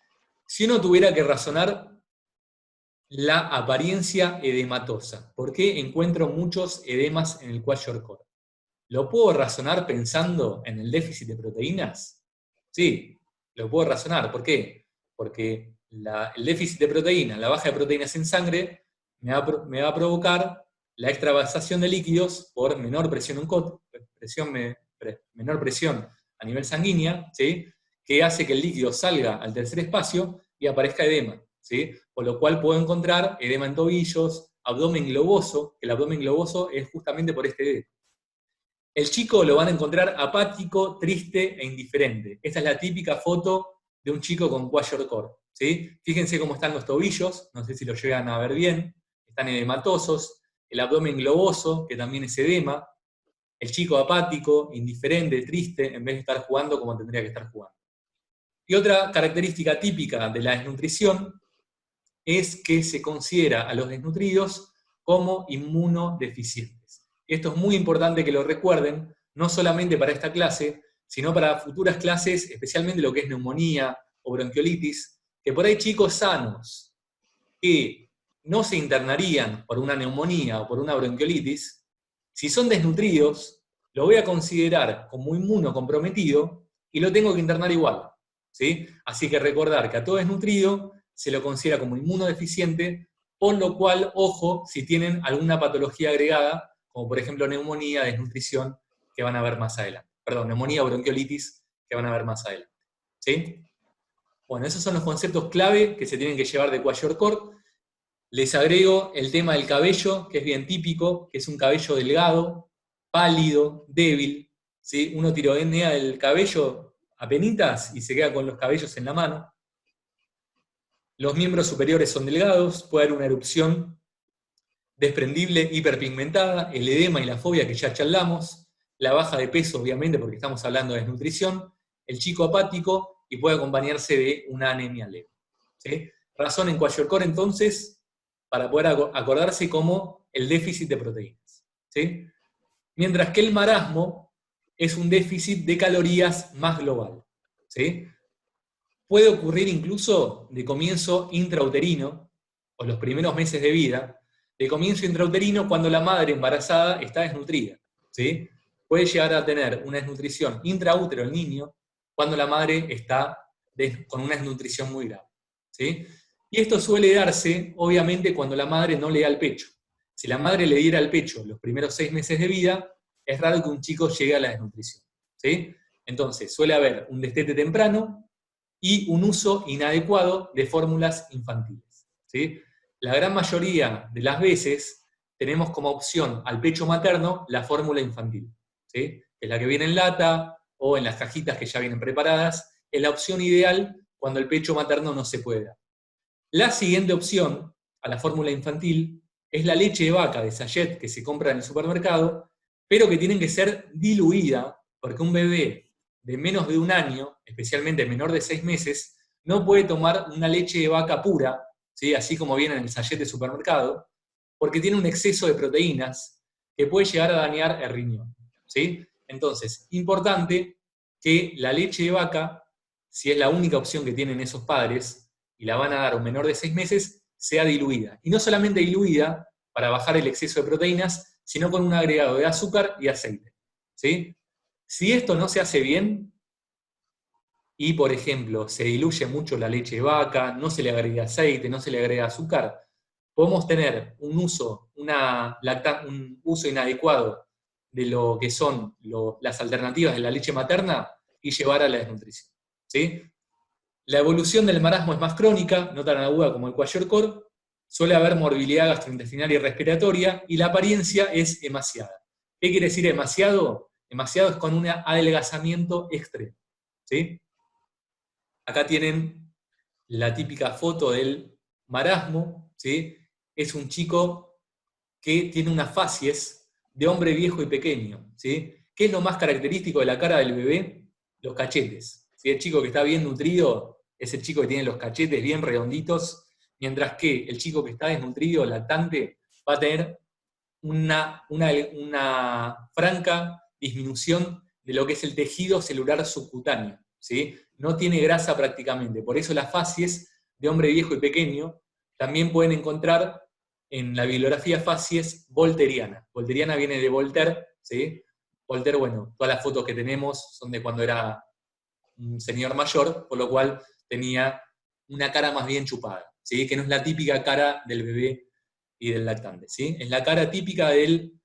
Si uno tuviera que razonar la apariencia edematosa, ¿por qué encuentro muchos edemas en el kwashiorkor? ¿Lo puedo razonar pensando en el déficit de proteínas? Sí, lo puedo razonar. ¿Por qué? Porque el déficit de proteínas, la baja de proteínas en sangre, me va a provocar la extravasación de líquidos por menor presión menor presión a nivel sanguínea, ¿sí? Que hace que el líquido salga al tercer espacio y aparezca edema, ¿sí? Por lo cual puedo encontrar edema en tobillos, abdomen globoso, que el abdomen globoso es justamente por este edema. El chico lo van a encontrar apático, triste e indiferente. Esta es la típica foto de un chico con kwashiorkor, ¿sí? Fíjense cómo están los tobillos, no sé si lo llegan a ver bien, están edematosos, el abdomen globoso, que también es edema, el chico apático, indiferente, triste, en vez de estar jugando como tendría que estar jugando. Y otra característica típica de la desnutrición es que se considera a los desnutridos como inmunodeficientes. Esto es muy importante que lo recuerden, no solamente para esta clase, sino para futuras clases, especialmente lo que es neumonía o bronquiolitis, que por ahí chicos sanos que no se internarían por una neumonía o por una bronquiolitis, si son desnutridos, lo voy a considerar como inmunocomprometido y lo tengo que internar igual, ¿sí? Así que recordar que a todo desnutrido se lo considera como inmunodeficiente, por lo cual, ojo, si tienen alguna patología agregada, como por ejemplo neumonía, desnutrición, que van a ver más adelante. Perdón, neumonía o bronquiolitis, que van a ver más adelante. ¿Sí? Bueno, esos son los conceptos clave que se tienen que llevar de kwashiorkor. Les agrego el tema del cabello, que es bien típico, que es un cabello delgado, pálido, débil. ¿Sí? Uno tironea el cabello a penitas y se queda con los cabellos en la mano. Los miembros superiores son delgados, puede haber una erupción desprendible hiperpigmentada, el edema y la fobia que ya charlamos, la baja de peso, obviamente, porque estamos hablando de desnutrición, el chico apático y puede acompañarse de una anemia leve. ¿Sí? Razón en kwashiorkor, entonces, para poder acordarse como el déficit de proteínas. ¿Sí? Mientras que el marasmo es un déficit de calorías más global. ¿Sí? Puede ocurrir incluso de comienzo intrauterino, o los primeros meses de vida, de comienzo intrauterino cuando la madre embarazada está desnutrida. ¿Sí? Puede llegar a tener una desnutrición intraútero el niño cuando la madre está con una desnutrición muy grave. ¿Sí? Y esto suele darse, obviamente, cuando la madre no le da el pecho. Si la madre le diera el pecho los primeros 6 meses de vida, es raro que un chico llegue a la desnutrición. ¿Sí? Entonces, suele haber un destete temprano y un uso inadecuado de fórmulas infantiles. ¿Sí? La gran mayoría de las veces tenemos como opción al pecho materno la fórmula infantil, ¿sí? Que es la que viene en lata o en las cajitas que ya vienen preparadas, es la opción ideal cuando el pecho materno no se puede dar. La siguiente opción a la fórmula infantil es la leche de vaca de sachet que se compra en el supermercado, pero que tienen que ser diluida, porque un bebé de menos de un año, especialmente menor de 6 meses, no puede tomar una leche de vaca pura, ¿sí? Así como viene en el sachet de supermercado, porque tiene un exceso de proteínas que puede llegar a dañar el riñón. ¿Sí? Entonces, importante que la leche de vaca, si es la única opción que tienen esos padres, y la van a dar a un menor de 6 meses, sea diluida. Y no solamente diluida para bajar el exceso de proteínas, sino con un agregado de azúcar y aceite. ¿Sí? Si esto no se hace bien, y por ejemplo se diluye mucho la leche de vaca, no se le agrega aceite, no se le agrega azúcar, podemos tener un uso inadecuado de lo que son las alternativas de la leche materna y llevar a la desnutrición. ¿Sí? La evolución del marasmo es más crónica, no tan aguda como el kwashiorkor, suele haber morbilidad gastrointestinal y respiratoria, y la apariencia es emaciada. ¿Qué quiere decir emaciado? Emaciado es con un adelgazamiento extremo. ¿Sí? Acá tienen la típica foto del marasmo, ¿sí? Es un chico que tiene una facies de hombre viejo y pequeño, ¿sí? ¿Qué es lo más característico de la cara del bebé? Los cachetes. ¿Sí? El chico que está bien nutrido es el chico que tiene los cachetes bien redonditos, mientras que el chico que está desnutrido, lactante, va a tener una franca disminución de lo que es el tejido celular subcutáneo, ¿sí? No tiene grasa prácticamente, por eso las facies de hombre viejo y pequeño también pueden encontrar en la bibliografía facies volteriana. Volteriana viene de Voltaire, ¿sí? Voltaire, bueno, todas las fotos que tenemos son de cuando era un señor mayor, por lo cual tenía una cara más bien chupada, ¿sí? Que no es la típica cara del bebé y del lactante, ¿sí? Es la cara típica del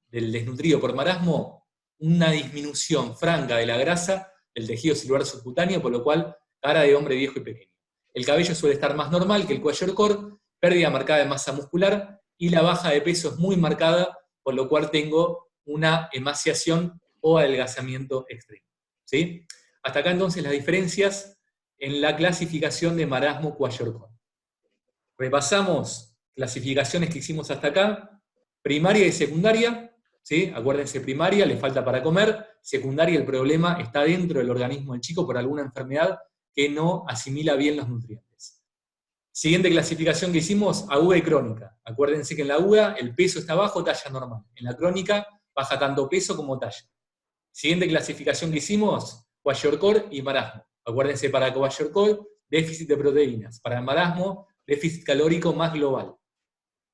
desnutrido por marasmo, una disminución franca de la grasa del tejido celular subcutáneo, por lo cual cara de hombre viejo y pequeño. El cabello suele estar más normal que el kwashiorkor, pérdida marcada de masa muscular, y la baja de peso es muy marcada, por lo cual tengo una emaciación o adelgazamiento extremo. ¿Sí? Hasta acá entonces las diferencias en la clasificación de marasmo kwashiorkor. Repasamos clasificaciones que hicimos hasta acá. Primaria y secundaria, ¿sí? Acuérdense, primaria, le falta para comer. Secundaria, el problema está dentro del organismo del chico por alguna enfermedad que no asimila bien los nutrientes. Siguiente clasificación que hicimos, aguda y crónica. Acuérdense que en la aguda el peso está bajo, talla normal. En la crónica baja tanto peso como talla. Siguiente clasificación que hicimos, kwashiorkor y marasmo. Acuérdense, para kwashiorkor, déficit de proteínas. Para el marasmo, déficit calórico más global.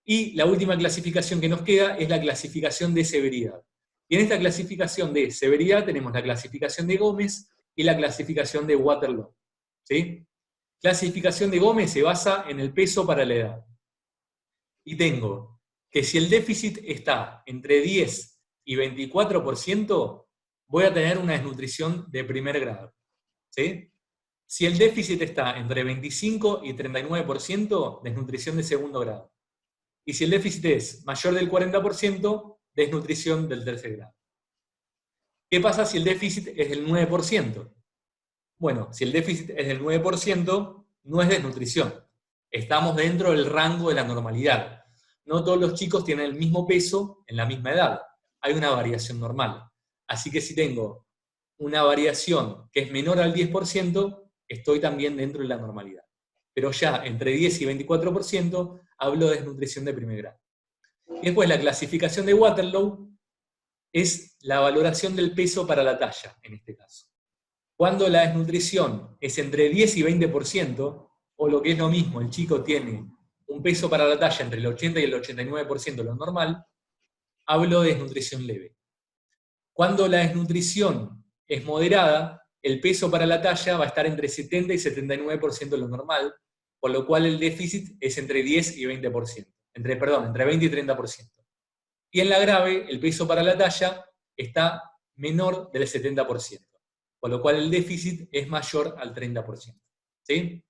Y la última clasificación que nos queda es la clasificación de severidad. Y en esta clasificación de severidad tenemos la clasificación de Gómez y la clasificación de Waterloo. ¿Sí? Clasificación de Gómez se basa en el peso para la edad. Y tengo que si el déficit está entre 10 y 24%, voy a tener una desnutrición de primer grado. ¿Sí? Si el déficit está entre 25 y 39%, desnutrición de segundo grado. Y si el déficit es mayor del 40%, desnutrición del tercer grado. ¿Qué pasa si el déficit es del 9%? Bueno, si el déficit es del 9%, no es desnutrición. Estamos dentro del rango de la normalidad. No todos los chicos tienen el mismo peso en la misma edad. Hay una variación normal. Así que si tengo una variación que es menor al 10%, estoy también dentro de la normalidad. Pero ya entre 10 y 24% hablo de desnutrición de primer grado. Y después la clasificación de Waterloo es la valoración del peso para la talla, en este caso. Cuando la desnutrición es entre 10 y 20%, o lo que es lo mismo, el chico tiene un peso para la talla entre el 80 y el 89% de lo normal, hablo de desnutrición leve. Cuando la desnutrición es moderada, el peso para la talla va a estar entre 70 y 79% de lo normal, por lo cual el déficit es entre 10 y 20%, entre 20 y 30%. Y en la grave, el peso para la talla está menor del 70%, por lo cual el déficit es mayor al 30%. ¿Sí?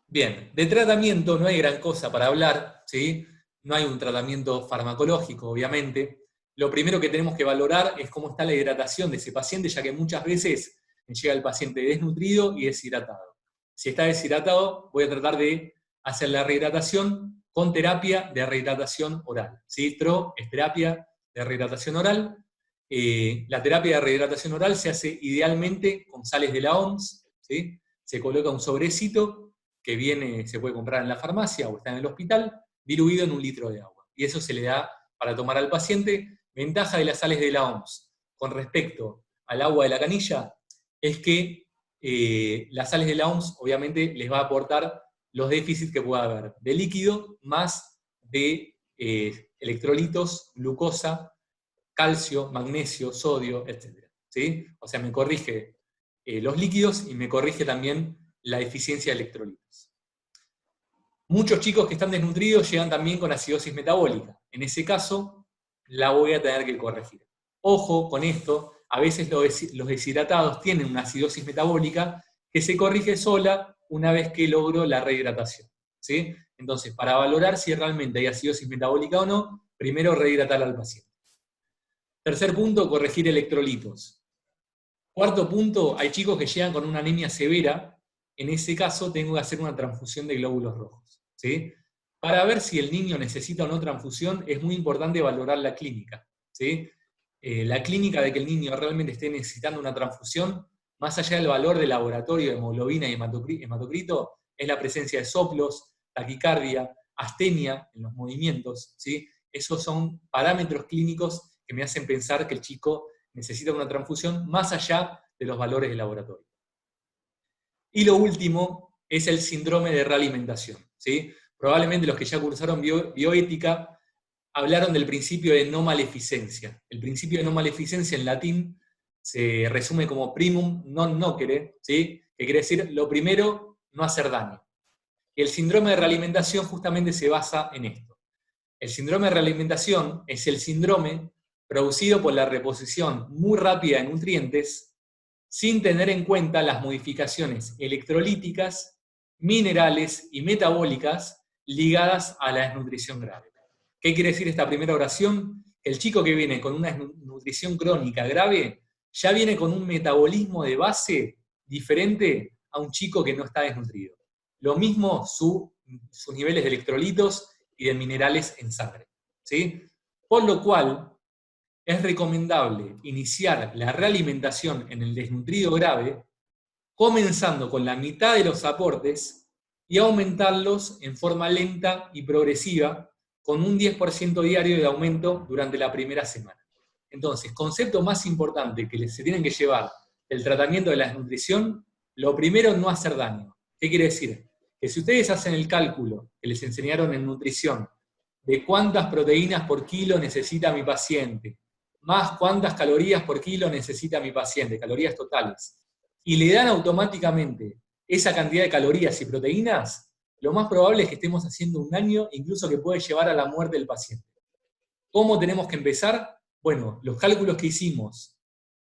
Bien, de tratamiento no hay gran cosa para hablar, ¿sí? No hay un tratamiento farmacológico, obviamente. Lo primero que tenemos que valorar es cómo está la hidratación de ese paciente, ya que muchas veces me llega el paciente desnutrido y deshidratado. Si está deshidratado, voy a tratar de hacer la rehidratación con terapia de rehidratación oral. ¿Sí? TRO es terapia de rehidratación oral. La terapia de rehidratación oral se hace idealmente con sales de la OMS, ¿sí? Se coloca un sobrecito que se puede comprar en la farmacia o está en el hospital, diluido en 1 litro de agua. Y eso se le da para tomar al paciente. Ventaja de las sales de la OMS con respecto al agua de la canilla es que las sales de la OMS obviamente les va a aportar los déficits que pueda haber de líquido más de electrolitos, glucosa, calcio, magnesio, sodio, etc. ¿Sí? O sea, me corrige los líquidos y me corrige también la deficiencia de electrolitos. Muchos chicos que están desnutridos llegan también con acidosis metabólica. En ese caso, la voy a tener que corregir. Ojo con esto, a veces los deshidratados tienen una acidosis metabólica que se corrige sola una vez que logro la rehidratación, ¿sí? Entonces, para valorar si realmente hay acidosis metabólica o no, primero rehidratar al paciente. Tercer punto, corregir electrolitos. Cuarto punto, hay chicos que llegan con una anemia severa. En ese caso tengo que hacer una transfusión de glóbulos rojos, ¿sí? Para ver si el niño necesita o no transfusión, es muy importante valorar la clínica, ¿sí? La clínica de que el niño realmente esté necesitando una transfusión, más allá del valor del laboratorio de hemoglobina y hematocrito, es la presencia de soplos, taquicardia, astenia en los movimientos, ¿sí? Esos son parámetros clínicos que me hacen pensar que el chico necesita una transfusión más allá de los valores del laboratorio. Y lo último es el síndrome de realimentación, ¿sí? Probablemente los que ya cursaron bioética hablaron del principio de no maleficencia. El principio de no maleficencia en latín se resume como primum non nocere, ¿sí? Que quiere decir lo primero, no hacer daño. Y el síndrome de realimentación justamente se basa en esto. El síndrome de realimentación es el síndrome producido por la reposición muy rápida de nutrientes sin tener en cuenta las modificaciones electrolíticas, minerales y metabólicas ligadas a la desnutrición grave. ¿Qué quiere decir esta primera oración? El chico que viene con una desnutrición crónica grave ya viene con un metabolismo de base diferente a un chico que no está desnutrido. Lo mismo sus niveles de electrolitos y de minerales en sangre, ¿sí? Por lo cual, es recomendable iniciar la realimentación en el desnutrido grave, comenzando con la mitad de los aportes y aumentarlos en forma lenta y progresiva, con un 10% diario de aumento durante la primera semana. Entonces, concepto más importante que se tienen que llevar del tratamiento de la desnutrición, lo primero, no hacer daño. ¿Qué quiere decir? Que si ustedes hacen el cálculo que les enseñaron en nutrición de cuántas proteínas por kilo necesita mi paciente, más cuántas calorías por kilo necesita mi paciente, calorías totales, y le dan automáticamente esa cantidad de calorías y proteínas, lo más probable es que estemos haciendo un daño, incluso que puede llevar a la muerte del paciente. ¿Cómo tenemos que empezar? Bueno, los cálculos que hicimos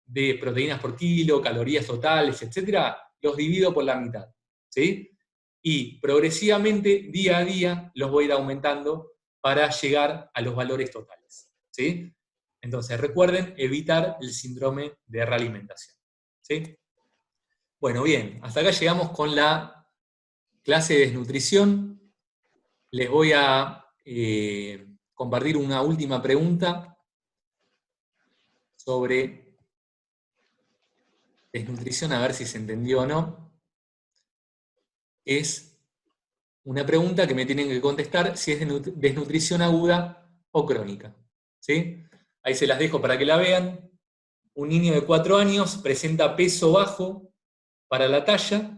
de proteínas por kilo, calorías totales, etcétera, los divido por la mitad, ¿sí? Y progresivamente, día a día, los voy a ir aumentando para llegar a los valores totales, ¿sí? Entonces, recuerden evitar el síndrome de realimentación, ¿sí? Bueno, bien, hasta acá llegamos con la clase de desnutrición. Les voy a compartir una última pregunta sobre desnutrición, a ver si se entendió o no. Es una pregunta que me tienen que contestar si es desnutrición aguda o crónica, ¿sí? Ahí se las dejo para que la vean. Un niño de 4 años presenta peso bajo para la talla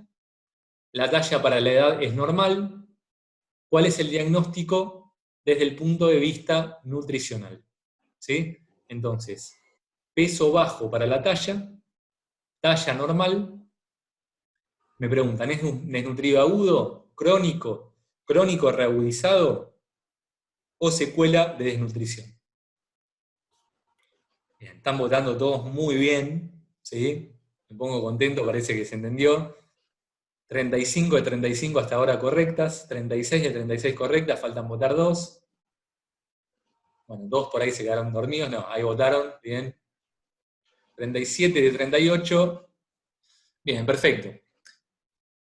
para la edad es normal. ¿Cuál es el diagnóstico desde el punto de vista nutricional? ¿Sí? Entonces, peso bajo para la talla normal. Me preguntan, ¿es desnutrido agudo, crónico reagudizado o secuela de desnutrición? Bien, están votando todos muy bien, ¿sí? Me pongo contento, parece que se entendió. 35 de 35 hasta ahora correctas, 36 de 36 correctas, faltan votar 2. Bueno, 2 por ahí se quedaron dormidos, no, ahí votaron, bien. 37 de 38, bien, perfecto.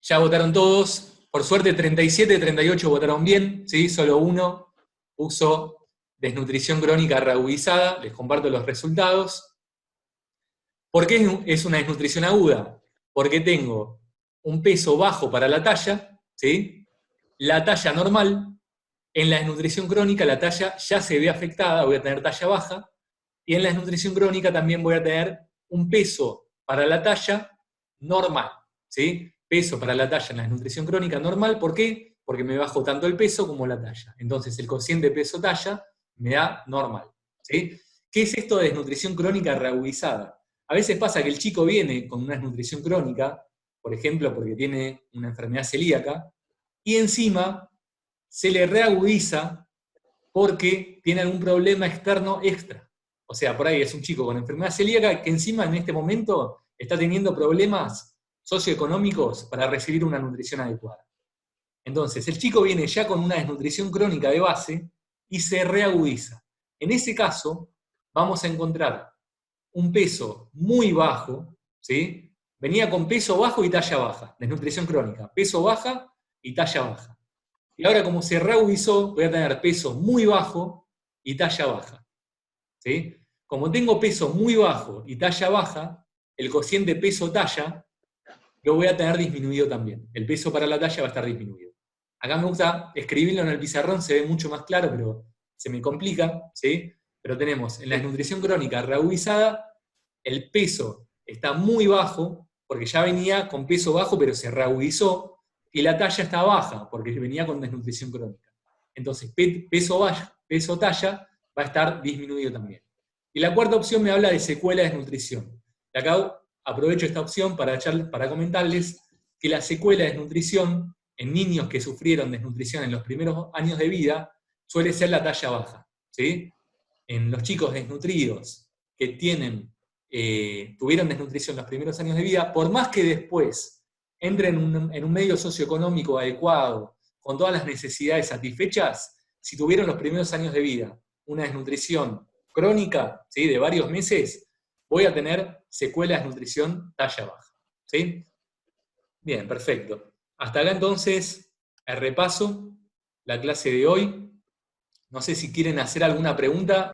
Ya votaron todos, por suerte 37 de 38 votaron bien, ¿sí? Solo uno puso desnutrición crónica reagudizada, les comparto los resultados. ¿Por qué es una desnutrición aguda? Porque tengo un peso bajo para la talla, ¿sí? La talla normal, en la desnutrición crónica la talla ya se ve afectada, voy a tener talla baja, y en la desnutrición crónica también voy a tener un peso para la talla normal, ¿sí? Peso para la talla en la desnutrición crónica normal, ¿por qué? Porque me bajo tanto el peso como la talla. Entonces el cociente peso-talla me da normal, ¿sí? ¿Qué es esto de desnutrición crónica reagudizada? A veces pasa que el chico viene con una desnutrición crónica, por ejemplo, porque tiene una enfermedad celíaca, y encima se le reagudiza porque tiene algún problema externo extra. O sea, por ahí es un chico con enfermedad celíaca que encima en este momento está teniendo problemas socioeconómicos para recibir una nutrición adecuada. Entonces, el chico viene ya con una desnutrición crónica de base y se reagudiza. En ese caso, vamos a encontrar un peso muy bajo, ¿sí? Venía con peso bajo y talla baja, desnutrición crónica, peso baja y talla baja. Y ahora como se reagudizó, voy a tener peso muy bajo y talla baja, ¿sí? Como tengo peso muy bajo y talla baja, el cociente peso-talla lo voy a tener disminuido también. El peso para la talla va a estar disminuido. Acá me gusta escribirlo en el pizarrón, se ve mucho más claro, pero se me complica, ¿sí? Pero tenemos en la desnutrición crónica reagudizada, el peso está muy bajo, porque ya venía con peso bajo, pero se reagudizó, y la talla está baja, porque venía con desnutrición crónica. Entonces, peso-talla va a estar disminuido también. Y la cuarta opción me habla de secuela de desnutrición. Y acá aprovecho esta opción para comentarles que la secuela de desnutrición en niños que sufrieron desnutrición en los primeros años de vida suele ser la talla baja, ¿sí? En los chicos desnutridos que tuvieron desnutrición los primeros años de vida, por más que después entren en un medio socioeconómico adecuado, con todas las necesidades satisfechas, si tuvieron los primeros años de vida una desnutrición crónica, ¿sí? De varios meses, voy a tener secuela de desnutrición talla baja, ¿sí? Bien, perfecto. Hasta acá entonces el repaso, la clase de hoy. No sé si quieren hacer alguna pregunta.